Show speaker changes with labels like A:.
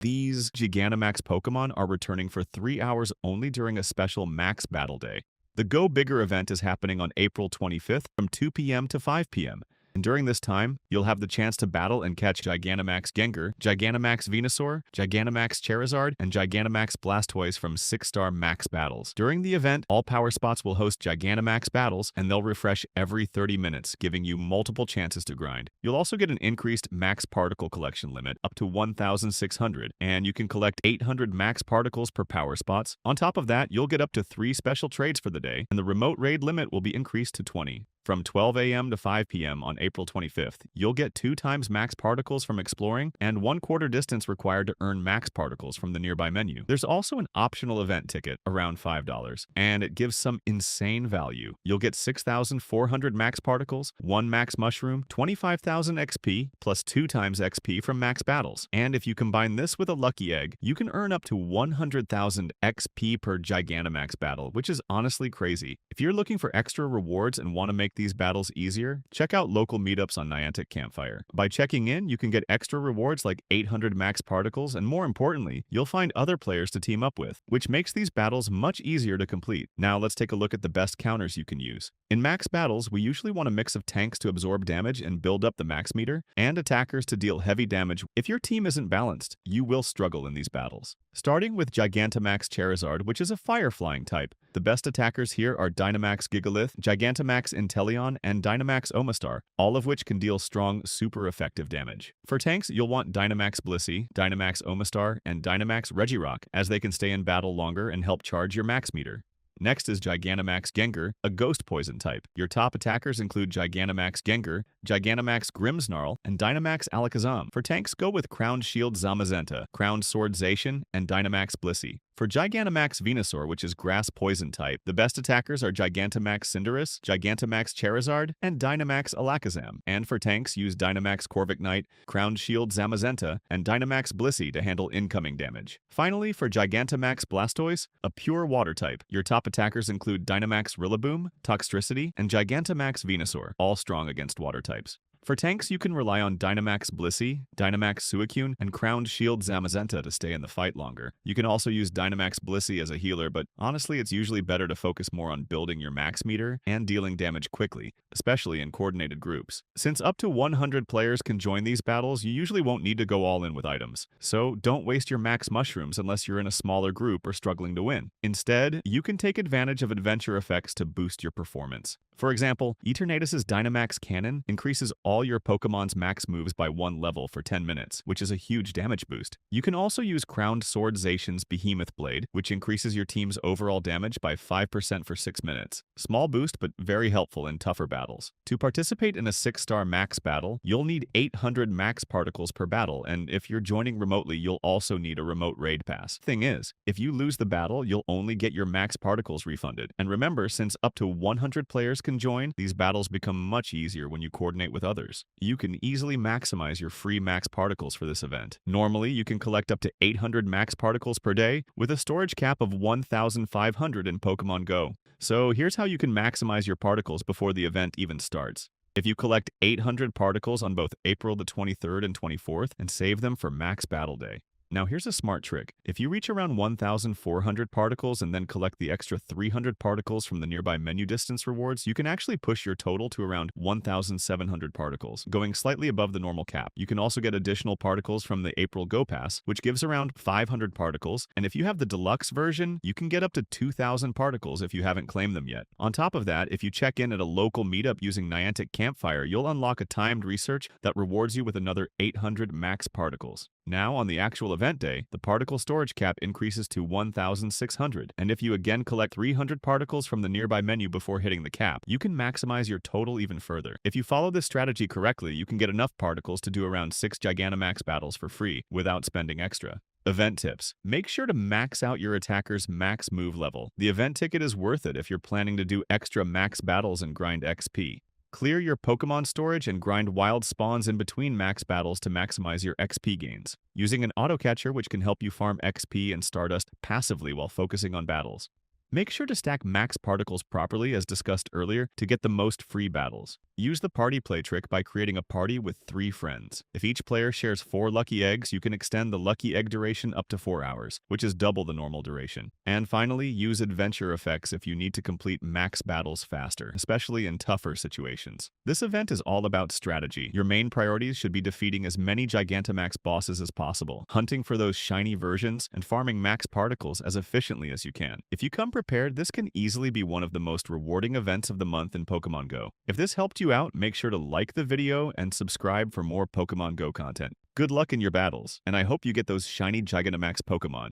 A: These Gigantamax Pokemon are returning for 3 hours only during a special Max Battle Day. The Go Bigger event is happening on April 25th from 2 p.m. to 5 p.m. And during this time, you'll have the chance to battle and catch Gigantamax Gengar, Gigantamax Venusaur, Gigantamax Charizard, and Gigantamax Blastoise from 6-star max battles. During the event, all power spots will host Gigantamax battles, and they'll refresh every 30 minutes, giving you multiple chances to grind. You'll also get an increased max particle collection limit up to 1,600, and you can collect 800 max particles per power spots. On top of that, you'll get up to 3 special trades for the day, and the remote raid limit will be increased to 20. From 12 a.m. to 5 p.m. on April 25th, you'll get 2 times max particles from exploring and 1/4 distance required to earn max particles from the nearby menu. There's also an optional event ticket, around $5, and it gives some insane value. You'll get 6,400 max particles, 1 max mushroom, 25,000 XP, plus 2 times XP from max battles. And if you combine this with a lucky egg, you can earn up to 100,000 XP per Gigantamax battle, which is honestly crazy. If you're looking for extra rewards and want to make these battles easier, check out local meetups on Niantic Campfire. By checking in, you can get extra rewards like 800 max particles, and more importantly, you'll find other players to team up with, which makes these battles much easier to complete. Now let's take a look at the best counters you can use. In max battles, we usually want a mix of tanks to absorb damage and build up the max meter, and attackers to deal heavy damage. If your team isn't balanced, you will struggle in these battles. Starting with Gigantamax Charizard, which is a fire-flying type. The best attackers here are Dynamax Gigalith, Gigantamax Inteleon, and Dynamax Omastar, all of which can deal strong, super effective damage. For tanks, you'll want Dynamax Blissey, Dynamax Omastar, and Dynamax Regirock, as they can stay in battle longer and help charge your max meter. Next is Gigantamax Gengar, a ghost poison type. Your top attackers include Gigantamax Gengar, Gigantamax Grimmsnarl, and Dynamax Alakazam. For tanks, go with Crowned Shield Zamazenta, Crowned Sword Zacian, and Dynamax Blissey. For Gigantamax Venusaur, which is grass poison type, the best attackers are Gigantamax Cinderace, Gigantamax Charizard, and Dynamax Alakazam. And for tanks, use Dynamax Corviknight, Crowned Shield Zamazenta, and Dynamax Blissey to handle incoming damage. Finally, for Gigantamax Blastoise, a pure water type, your top attackers include Dynamax Rillaboom, Toxtricity, and Gigantamax Venusaur, all strong against water types. For tanks, you can rely on Dynamax Blissey, Dynamax Suicune, and Crowned Shield Zamazenta to stay in the fight longer. You can also use Dynamax Blissey as a healer, but honestly, it's usually better to focus more on building your max meter and dealing damage quickly, especially in coordinated groups. Since up to 100 players can join these battles, you usually won't need to go all in with items. So don't waste your max mushrooms unless you're in a smaller group or struggling to win. Instead, you can take advantage of adventure effects to boost your performance. For example, Eternatus's Dynamax Cannon increases all your Pokemon's max moves by 1 level for 10 minutes, which is a huge damage boost. You can also use Crowned Sword Zacian's Behemoth Blade, which increases your team's overall damage by 5% for 6 minutes. Small boost, but very helpful in tougher battles. To participate in a 6-star max battle, you'll need 800 max particles per battle, and if you're joining remotely, you'll also need a remote raid pass. Thing is, if you lose the battle, you'll only get your max particles refunded. And remember, since up to 100 players can join, these battles become much easier when you coordinate with others. You can easily maximize your free max particles for this event. Normally, you can collect up to 800 max particles per day with a storage cap of 1,500 in Pokemon Go. So here's how you can maximize your particles before the event even starts. If you collect 800 particles on both April the 23rd and 24th and save them for Max Battle Day. Now here's a smart trick. If you reach around 1,400 particles and then collect the extra 300 particles from the nearby menu distance rewards, you can actually push your total to around 1,700 particles, going slightly above the normal cap. You can also get additional particles from the April Go Pass, which gives around 500 particles, and if you have the deluxe version, you can get up to 2,000 particles if you haven't claimed them yet. On top of that, if you check in at a local meetup using Niantic Campfire, you'll unlock a timed research that rewards you with another 800 max particles. Now, on the actual event day, the particle storage cap increases to 1,600, and if you again collect 300 particles from the nearby menu before hitting the cap, you can maximize your total even further. If you follow this strategy correctly, you can get enough particles to do around 6 Gigantamax battles for free, without spending extra. Event tips. Make sure to max out your attacker's max move level. The event ticket is worth it if you're planning to do extra max battles and grind XP. Clear your Pokemon storage and grind wild spawns in between max battles to maximize your XP gains, using an auto catcher which can help you farm XP and Stardust passively while focusing on battles. Make sure to stack max particles properly as discussed earlier to get the most free battles. Use the party play trick by creating a party with 3 friends. If each player shares 4 lucky eggs, you can extend the lucky egg duration up to 4 hours, which is double the normal duration. And finally, use adventure effects if you need to complete max battles faster, especially in tougher situations. This event is all about strategy. Your main priorities should be defeating as many Gigantamax bosses as possible, hunting for those shiny versions, and farming max particles as efficiently as you can. If you come prepared, this can easily be one of the most rewarding events of the month in Pokemon Go. If this helped you out, make sure to like the video and subscribe for more Pokemon Go content. Good luck in your battles, and I hope you get those shiny Gigantamax Pokemon.